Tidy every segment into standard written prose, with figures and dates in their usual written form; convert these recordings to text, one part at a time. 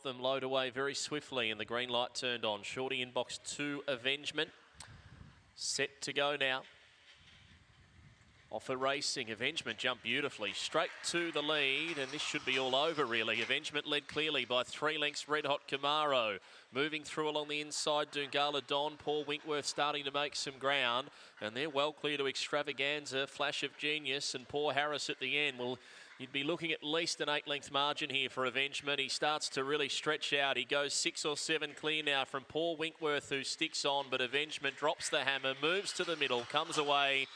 them load away very swiftly and the green light turned on. Shorty in box 2, Avengement. Set to go now. Offer Racing, Avengement jumped beautifully, straight to the lead, and this should be all over really. Avengement led clearly by 3 lengths, Red Hot Camaro. Moving through along the inside, Doongala Don, Paul Winkworth starting to make some ground, and they're well clear to Extravaganza, Flash of Genius, and Poor Harris at the end. Well, you'd be looking at least an 8-length margin here for Avengement. He starts to really stretch out. He goes 6 or 7 clear now from Paul Winkworth, who sticks on, but Avengement drops the hammer, moves to the middle, comes away,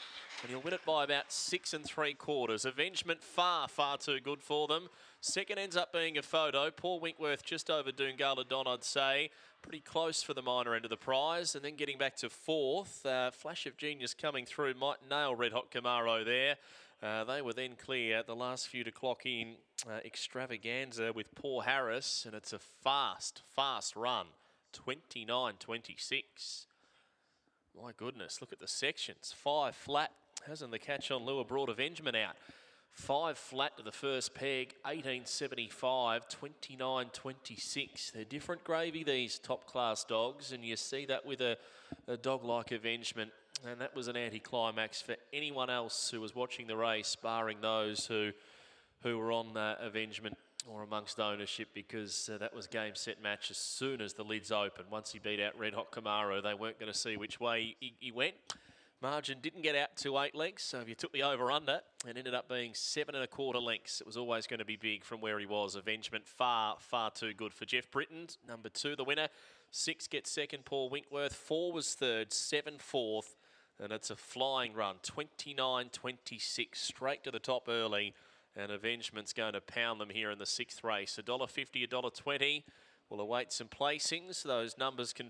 and he'll win it by about 6 3/4. Avengement far too good for them. Second ends up being a photo. Paul Winkworth just over Doongala Don, I'd say. Pretty close for the minor end of the prize. And then getting back to 4th. Flash of Genius coming through. Might nail Red Hot Camaro there. They were then clear. The last few to clock in. Extravaganza with Poor Harris. And it's a fast run. 29.26. My goodness, look at the sections. 5 flat. Hasn't the catch on lure brought Avengement out? 5 flat to the first peg, 18.75, 29.26. They're different gravy, these top class dogs, and you see that with a dog like Avengement. And that was an anticlimax for anyone else who was watching the race, barring those who were on Avengement or amongst ownership, because that was game, set, match as soon as the lids opened. Once he beat out Red Hot Camaro, they weren't going to see which way he went. Margin didn't get out to 8 lengths, so if you took the over-under, it ended up being 7 1/4 lengths. It was always going to be big from where he was. Avengement far too good for Jeff Britton. Number 2, the winner. 6 gets second, Paul Winkworth. 4 was third, 7 fourth, and it's a flying run. 29.26, straight to the top early, and Avengement's going to pound them here in the 6th race. $1.50, $1.20. We'll await some placings. Those numbers can